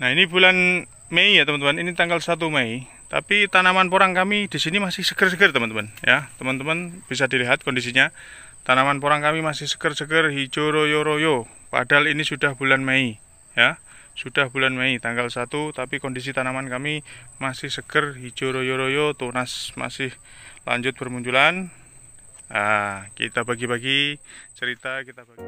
Nah, ini bulan Mei ya teman-teman. Ini tanggal 1 Mei. Tapi tanaman porang kami di sini masih seger-seger teman-teman. Ya, teman-teman bisa dilihat kondisinya. Tanaman porang kami masih seger-seger, hijau royo-royo. Padahal ini sudah bulan Mei. Ya, sudah bulan Mei tanggal 1. Tapi kondisi tanaman kami masih seger, hijau royo-royo, tunas masih lanjut bermunculan. Nah, kita bagi-bagi cerita, kita bagi.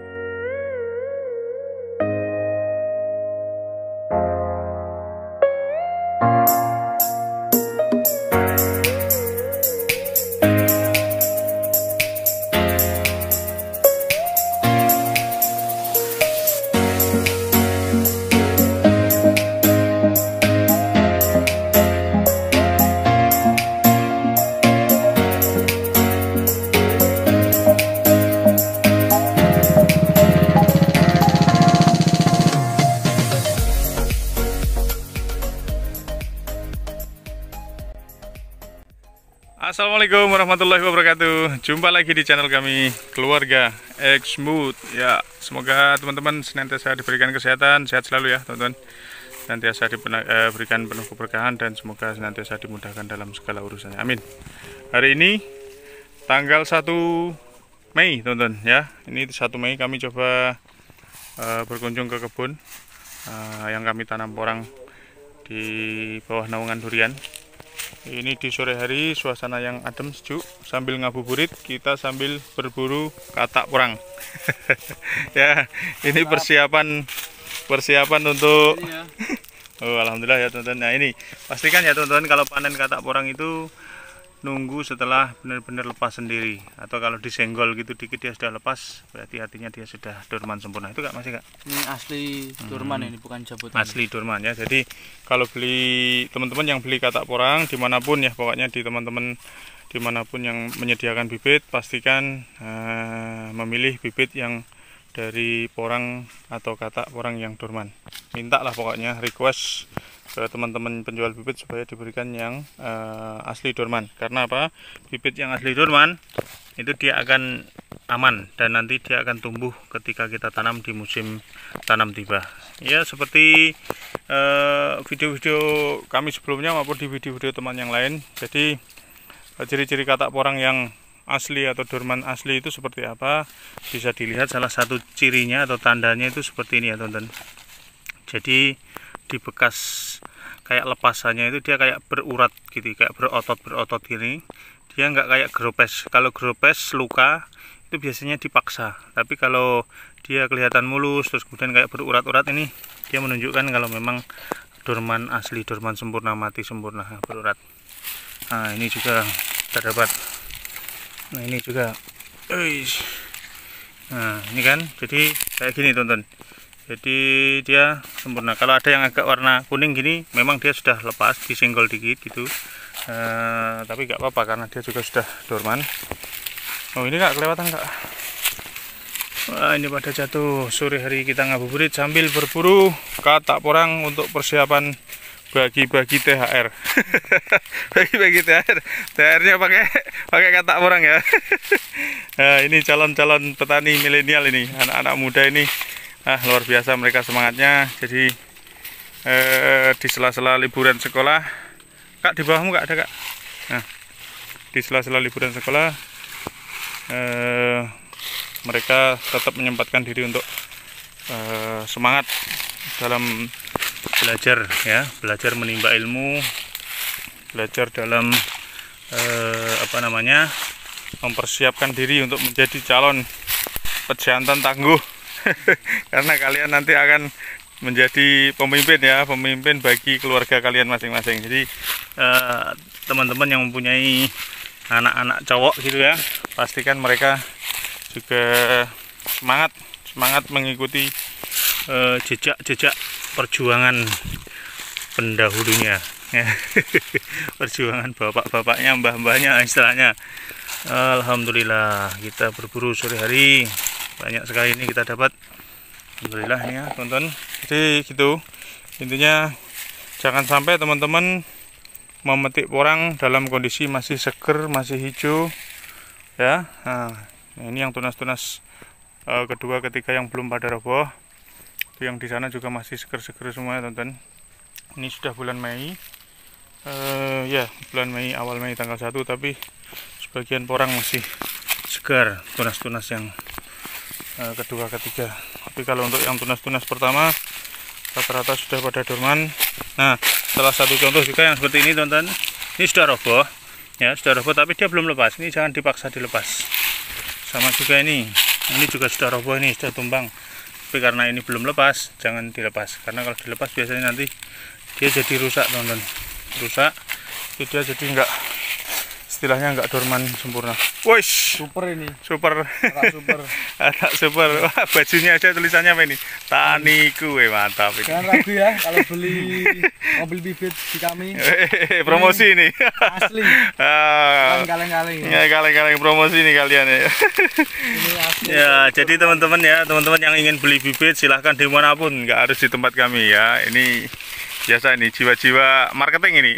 Assalamualaikum warahmatullahi wabarakatuh. Jumpa lagi di channel kami Keluarga Xmood. Ya, semoga teman-teman senantiasa diberikan kesehatan, sehat selalu ya teman-teman. Senantiasa diberikan penuh keberkahan dan semoga senantiasa dimudahkan dalam segala urusannya. Amin. Hari ini tanggal 1 Mei teman-teman ya. Ini 1 Mei kami coba berkunjung ke kebun yang kami tanam porang di bawah naungan durian. Ini di sore hari, suasana yang adem sejuk, sambil ngabuburit kita sambil berburu katak porang. Ya, ini persiapan untuk oh, alhamdulillah ya teman-teman. Nah, ini pastikan ya teman-teman, kalau panen katak porang itu nunggu setelah benar-benar lepas sendiri, atau kalau disenggol gitu dikit dia sudah lepas, berarti artinya dia sudah dorman sempurna. Itu Kak, masih Kak? Ini asli dorman ini, bukan jabutan. Asli dorman ya. Jadi kalau beli, teman-teman yang beli katak porang dimanapun ya, pokoknya di teman-teman dimanapun yang menyediakan bibit, pastikan memilih bibit yang dari porang atau katak porang yang dorman. Mintalah pokoknya, request ke teman-teman penjual bibit supaya diberikan yang asli dorman. Karena apa? Bibit yang asli dorman itu dia akan aman dan nanti dia akan tumbuh ketika kita tanam di musim tanam tiba. Ya, seperti video-video kami sebelumnya maupun di video-video teman yang lain. Jadi ciri-ciri katak porang yang asli atau dorman asli itu seperti apa? Bisa dilihat, salah satu cirinya atau tandanya itu seperti ini ya teman-teman. Jadi di bekas kayak lepasannya itu dia kayak berurat gitu, kayak berotot gini. Dia nggak kayak gropes. Kalau gropes luka itu biasanya dipaksa, tapi kalau dia kelihatan mulus terus kemudian kayak berurat-urat, ini dia menunjukkan kalau memang dorman asli, dorman sempurna, mati sempurna, berurat. Nah, ini juga terdapat. Nah, ini juga. Nah, ini kan jadi kayak gini teman-teman. Jadi dia sempurna. Kalau ada yang agak warna kuning gini, memang dia sudah lepas, disenggol dikit gitu. Tapi nggak apa-apa karena dia juga sudah dorman. Oh, ini Kak, kelewatan Kak. Wah, ini pada jatuh. Sore hari kita ngabuburit sambil berburu katak porang untuk persiapan bagi-bagi THR. Bagi-bagi THR. THR-nya pakai katak porang ya. Nah, ini calon-calon petani milenial ini, anak-anak muda ini. Luar biasa mereka semangatnya. Jadi di sela-sela liburan sekolah, Kak, di bawahmu Kak ada Kak. Nah, di sela-sela liburan sekolah mereka tetap menyempatkan diri untuk semangat dalam belajar ya, belajar menimba ilmu, belajar dalam mempersiapkan diri untuk menjadi calon pejantan tangguh. Karena kalian nanti akan menjadi pemimpin ya, pemimpin bagi keluarga kalian masing-masing. Jadi teman-teman yang mempunyai anak-anak cowok gitu ya, pastikan mereka juga semangat mengikuti jejak perjuangan pendahulunya. Perjuangan bapak-bapaknya, mbah-mbahnya istilahnya. Alhamdulillah kita berburu sore hari, banyak sekali ini kita dapat. Alhamdulillah ya teman-teman. Jadi gitu, intinya jangan sampai teman-teman memetik porang dalam kondisi masih seger, masih hijau ya. Nah, ini yang tunas-tunas kedua, ketiga yang belum pada roboh, itu yang di sana juga masih seger-seger semua teman-teman. Ini sudah bulan Mei. Ya, bulan Mei, awal Mei tanggal 1, tapi sebagian porang masih segar, tunas-tunas yang kedua, ketiga. Tapi kalau untuk yang tunas-tunas pertama rata-rata sudah pada dorman. Nah, salah satu contoh juga yang seperti ini teman-teman, ini sudah roboh ya, sudah roboh tapi dia belum lepas. Ini jangan dipaksa dilepas. Sama juga ini juga sudah roboh, ini sudah tumbang, tapi karena ini belum lepas jangan dilepas, karena kalau dilepas biasanya nanti dia jadi rusak teman-teman, rusak, jadi dia jadi enggak, istilahnya enggak dorman sempurna. Wush, Super ini. super. Super. Agak super. Wah, bajunya aja tulisannya apa ini? Taniku, mantap ini. Jangan ragu ya kalau beli mobil bibit di kami. Promosi ini. Asli. Kaleng-kaleng. Ya, kaleng-kaleng promosi nih kalian ya. Ini asli. Ya, jadi teman-teman ya, teman-teman yang ingin beli bibit silahkan dimanapun, nggak harus di tempat kami ya. Ini biasa ini jiwa-jiwa marketing ini.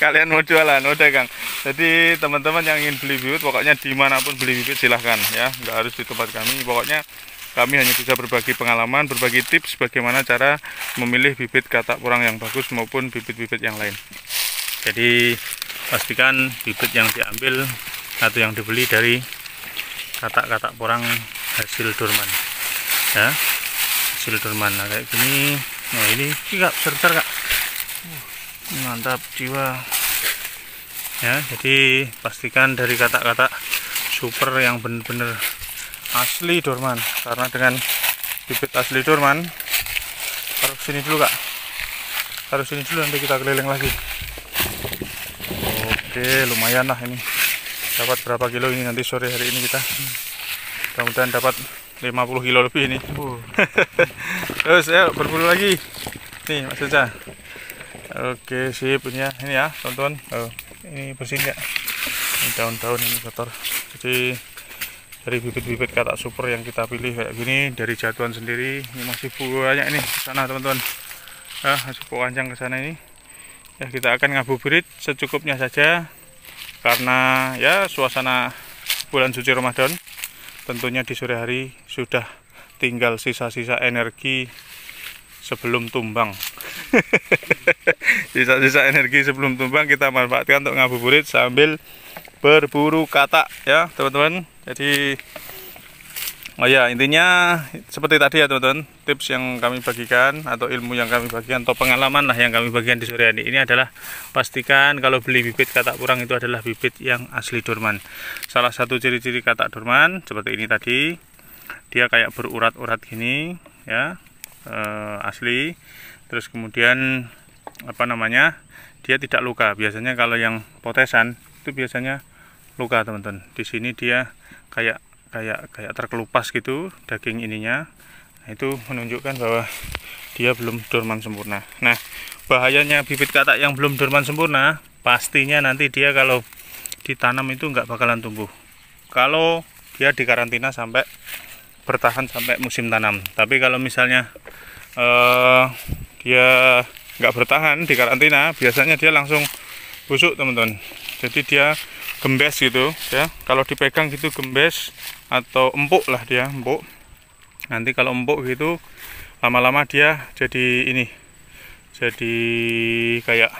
Kalian mau jualan, udah Kang. Jadi teman-teman yang ingin beli bibit pokoknya dimanapun beli bibit silahkan ya, nggak harus di tempat kami. Pokoknya kami hanya bisa berbagi pengalaman, berbagi tips bagaimana cara memilih bibit katak porang yang bagus maupun bibit-bibit yang lain. Jadi pastikan bibit yang diambil atau yang dibeli dari katak-katak porang hasil dorman ya, hasil dorman. Nah, kayak gini. Nah, ini Kak, besar Kak. Mantap jiwa. Ya, jadi pastikan dari katak-katak super yang benar-benar asli dorman. Karena dengan bibit asli dorman, taruh sini dulu Kak. Taruh sini dulu, nanti kita keliling lagi. Oke, lumayan lah ini. Dapat berapa kilo ini nanti sore hari ini kita. Mudah-mudahan dapat 50 kilo lebih ini. Terus ayo berburu lagi. Nih Mas Eca. Oke, sip punya ini ya, teman-teman. Oh, ini bersih enggak? Ini daun-daun ini kotor. Jadi dari bibit-bibit katak super yang kita pilih kayak gini dari jatuhan sendiri, ini masih banyak ini ke sana teman-teman. Masih panjang ke sana ini. Ya, kita akan ngabuburit secukupnya saja karena ya suasana bulan suci Ramadan. Tentunya di sore hari sudah tinggal sisa-sisa energi sebelum tumbang. Sisa-sisa energi sebelum tumbang kita manfaatkan untuk ngabuburit sambil berburu katak ya teman-teman. Jadi ya intinya seperti tadi ya teman-teman, tips yang kami bagikan atau ilmu yang kami bagikan atau pengalaman lah yang kami bagikan di sore hari ini adalah pastikan kalau beli bibit katak porang itu adalah bibit yang asli dorman. Salah satu ciri-ciri katak dorman seperti ini tadi, dia kayak berurat-urat gini ya, asli. Terus kemudian apa namanya, dia tidak luka. Biasanya kalau yang potesan itu biasanya luka teman-teman. Di sini dia kayak terkelupas gitu daging ininya. Nah, itu menunjukkan bahwa dia belum dorman sempurna. Nah, bahayanya bibit katak yang belum dorman sempurna, pastinya nanti dia kalau ditanam itu nggak bakalan tumbuh. Kalau dia dikarantina sampai bertahan sampai musim tanam. Tapi kalau misalnya dia nggak bertahan di karantina, biasanya dia langsung busuk teman-teman. Jadi dia gembes gitu ya, kalau dipegang gitu gembes atau empuk lah, dia empuk. Nanti kalau empuk gitu lama-lama dia jadi ini, jadi kayak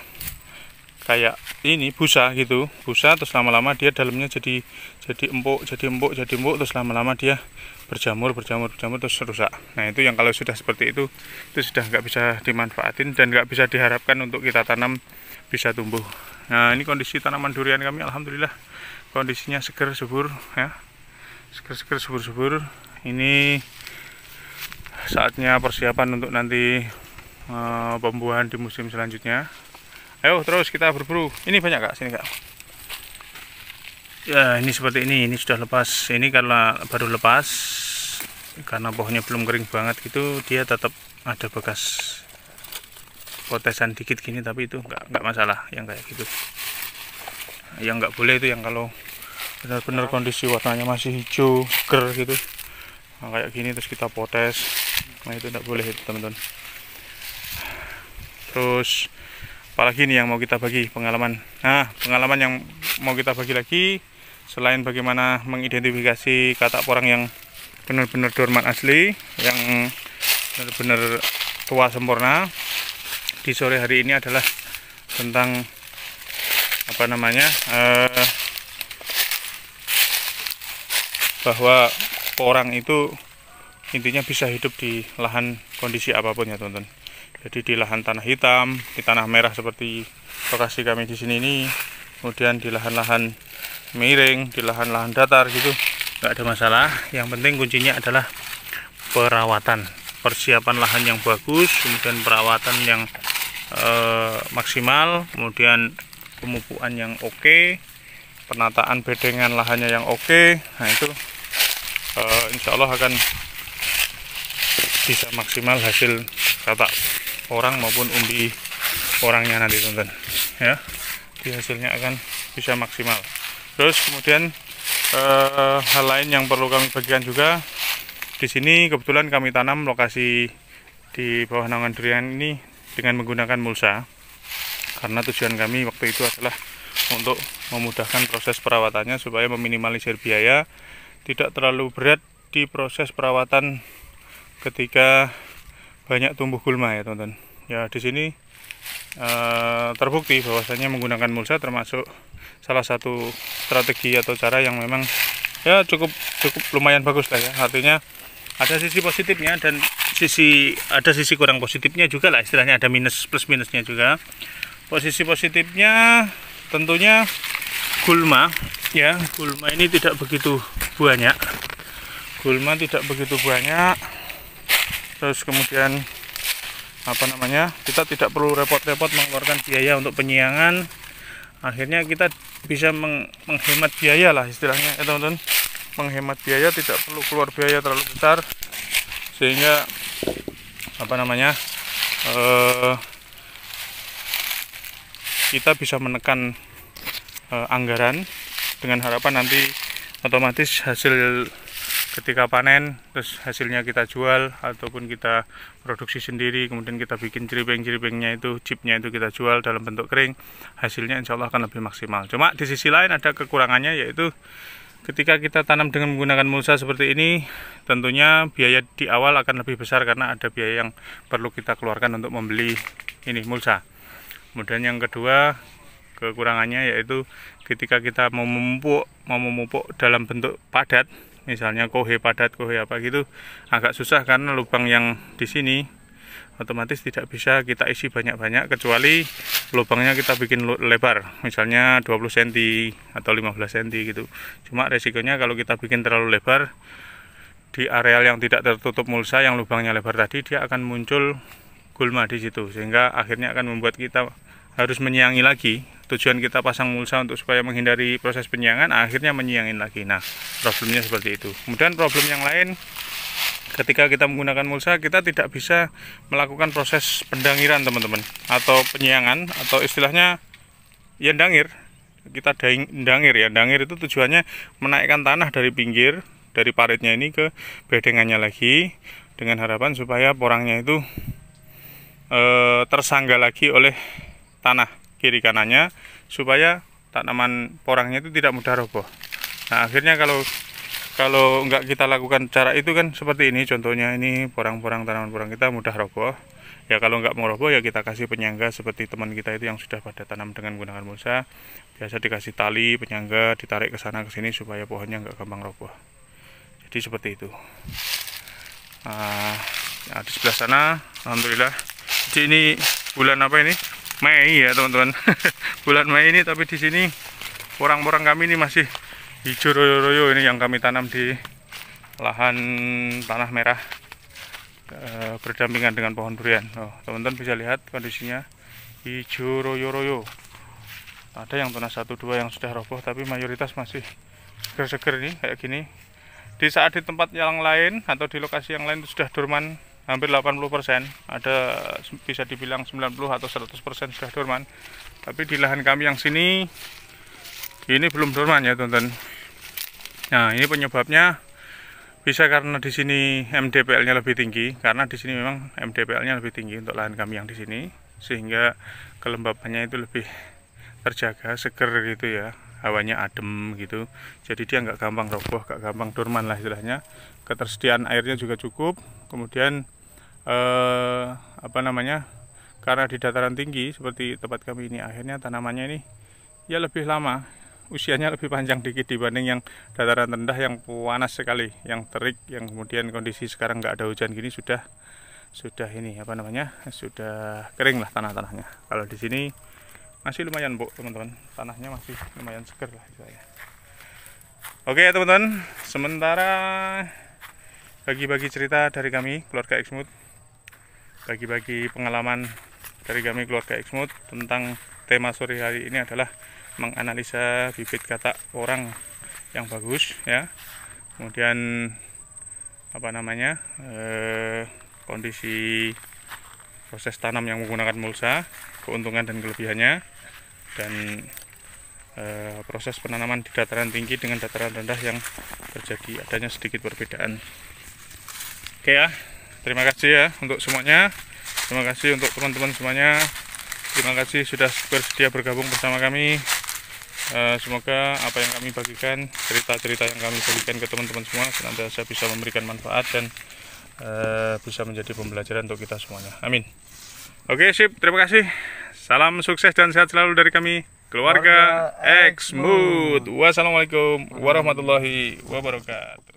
ini busa gitu, busa. Terus lama-lama dia dalamnya jadi empuk, terus lama-lama dia berjamur terus rusak. Nah, itu yang kalau sudah seperti itu sudah nggak bisa dimanfaatin dan nggak bisa diharapkan untuk kita tanam bisa tumbuh. Nah, ini kondisi tanaman durian kami, alhamdulillah kondisinya seger subur ya, seger subur. Ini saatnya persiapan untuk nanti pembuahan di musim selanjutnya. Ayo terus kita berburu. Ini banyak Kak, sini Kak. Ya, ini seperti ini sudah lepas. Ini karena baru lepas, karena pohonnya belum kering banget gitu, dia tetap ada bekas potesan dikit gini, tapi itu nggak masalah yang kayak gitu. Yang nggak boleh itu yang kalau benar-benar kondisi warnanya masih hijau seger gitu, nah, kayak gini terus kita potes, nah itu nggak boleh itu teman-teman. Terus apalagi nih yang mau kita bagi pengalaman. Nah, pengalaman yang mau kita bagi lagi selain bagaimana mengidentifikasi katak porang yang benar-benar dorman asli, yang benar-benar tua sempurna, di sore hari ini adalah tentang bahwa porang itu intinya bisa hidup di lahan kondisi apapun ya teman-teman. Jadi di lahan tanah hitam, di tanah merah seperti lokasi kami di sini ini, kemudian di lahan-lahan miring, di lahan-lahan datar gitu, nggak ada masalah. Yang penting kuncinya adalah perawatan, persiapan lahan yang bagus, kemudian perawatan yang maksimal, kemudian pemupukan yang oke, penataan bedengan lahannya yang oke. Nah itu insya Allah akan bisa maksimal hasil katak porang maupun umbi porangnya nanti teman-teman ya. Di hasilnya akan bisa maksimal. Terus kemudian hal lain yang perlu kami bagikan juga, di sini kebetulan kami tanam lokasi di bawah naungan durian ini dengan menggunakan mulsa, karena tujuan kami waktu itu adalah untuk memudahkan proses perawatannya supaya meminimalisir biaya, tidak terlalu berat di proses perawatan ketika banyak tumbuh gulma ya teman-teman. Ya di sini terbukti bahwasanya menggunakan mulsa termasuk salah satu strategi atau cara yang memang ya cukup lumayan bagus lah ya. Artinya ada sisi positifnya dan ada sisi kurang positifnya juga lah, istilahnya ada plus minusnya juga. Posisi positifnya tentunya gulma ya, gulma ini tidak begitu banyak. Terus kemudian kita tidak perlu repot-repot mengeluarkan biaya untuk penyiangan. Akhirnya kita bisa menghemat biaya lah istilahnya ya teman-teman. Menghemat biaya, tidak perlu keluar biaya terlalu besar, sehingga kita bisa menekan anggaran dengan harapan nanti otomatis hasil ketika panen, terus hasilnya kita jual ataupun kita produksi sendiri, kemudian kita bikin jeripeng-jeripengnya itu, chipnya itu kita jual dalam bentuk kering, hasilnya insya Allah akan lebih maksimal. Cuma di sisi lain ada kekurangannya, yaitu ketika kita tanam dengan menggunakan mulsa seperti ini, tentunya biaya di awal akan lebih besar karena ada biaya yang perlu kita keluarkan untuk membeli ini mulsa. Kemudian yang kedua kekurangannya yaitu ketika kita mau memupuk dalam bentuk padat, misalnya kohe padat, kohe apa gitu, agak susah karena lubang yang di sini otomatis tidak bisa kita isi banyak-banyak, kecuali lubangnya kita bikin lebar, misalnya 20 cm atau 15 cm gitu. Cuma resikonya kalau kita bikin terlalu lebar di areal yang tidak tertutup mulsa, yang lubangnya lebar tadi, dia akan muncul gulma di situ, sehingga akhirnya akan membuat kita harus menyiangi lagi. Tujuan kita pasang mulsa untuk supaya menghindari proses penyiangan, akhirnya menyiangin lagi. Nah, problemnya seperti itu. Kemudian problem yang lain, ketika kita menggunakan mulsa, kita tidak bisa melakukan proses pendangiran teman-teman, atau penyiangan, atau istilahnya ya dangir. Kita dangir ya. Dangir itu tujuannya menaikkan tanah dari pinggir, dari paritnya ini ke bedengannya lagi, dengan harapan supaya porangnya itu tersangga lagi oleh tanah kiri kanannya, supaya tanaman porangnya itu tidak mudah roboh. Nah, akhirnya kalau nggak kita lakukan cara itu kan seperti ini contohnya, ini porang-porang tanaman porang kita mudah roboh. Ya kalau nggak mau roboh ya kita kasih penyangga seperti teman kita itu yang sudah pada tanam dengan menggunakan mulsa. Biasa dikasih tali penyangga, ditarik ke sana ke sini supaya pohonnya nggak gampang roboh. Jadi seperti itu. Nah, di sebelah sana alhamdulillah. Jadi ini bulan apa ini? Mei ya teman-teman. Bulan Mei ini, tapi di sini porang-porang kami ini masih hijau royo-royo, ini yang kami tanam di lahan tanah merah berdampingan dengan pohon durian. Teman-teman bisa lihat kondisinya hijau royo-royo. Ada yang tunas 1-2 yang sudah roboh, tapi mayoritas masih seger-seger ini kayak gini. Di saat di tempat yang lain atau di lokasi yang lain itu sudah dorman hampir 80%, ada bisa dibilang 90 atau 100% sudah dorman. Tapi di lahan kami yang sini ini belum dorman ya teman-teman. Nah, ini penyebabnya bisa karena di sini MDPL-nya lebih tinggi, karena di sini memang MDPL-nya lebih tinggi untuk lahan kami yang di sini, sehingga kelembabannya itu lebih terjaga, seger gitu ya, hawanya adem gitu. Jadi dia nggak gampang roboh, nggak gampang dorman lah istilahnya. Ketersediaan airnya juga cukup. Kemudian karena di dataran tinggi seperti tempat kami ini, akhirnya tanamannya ini ya lebih lama, usianya lebih panjang dikit dibanding yang dataran rendah yang panas sekali, yang terik, yang kemudian kondisi sekarang nggak ada hujan gini sudah ini apa namanya, sudah kering lah tanahnya. Kalau di sini masih lumayan Bu teman-teman, tanahnya masih lumayan seger lah saya. Oke teman-teman, sementara bagi-bagi cerita dari kami keluarga Exmood, bagi-bagi pengalaman dari kami keluarga Exmood tentang tema sore hari ini adalah menganalisa bibit katak orang yang bagus ya, kemudian apa namanya, kondisi proses tanam yang menggunakan mulsa, keuntungan dan kelebihannya, dan proses penanaman di dataran tinggi dengan dataran rendah yang terjadi adanya sedikit perbedaan. Oke ya, terima kasih ya untuk semuanya, terima kasih untuk teman-teman semuanya, terima kasih sudah bersedia bergabung bersama kami. Semoga apa yang kami bagikan, cerita-cerita yang kami bagikan ke teman-teman semua senantiasa bisa memberikan manfaat dan bisa menjadi pembelajaran untuk kita semuanya. Amin. Oke, sip, terima kasih. Salam sukses dan sehat selalu dari kami, keluarga Exmood. Wassalamualaikum warahmatullahi wabarakatuh.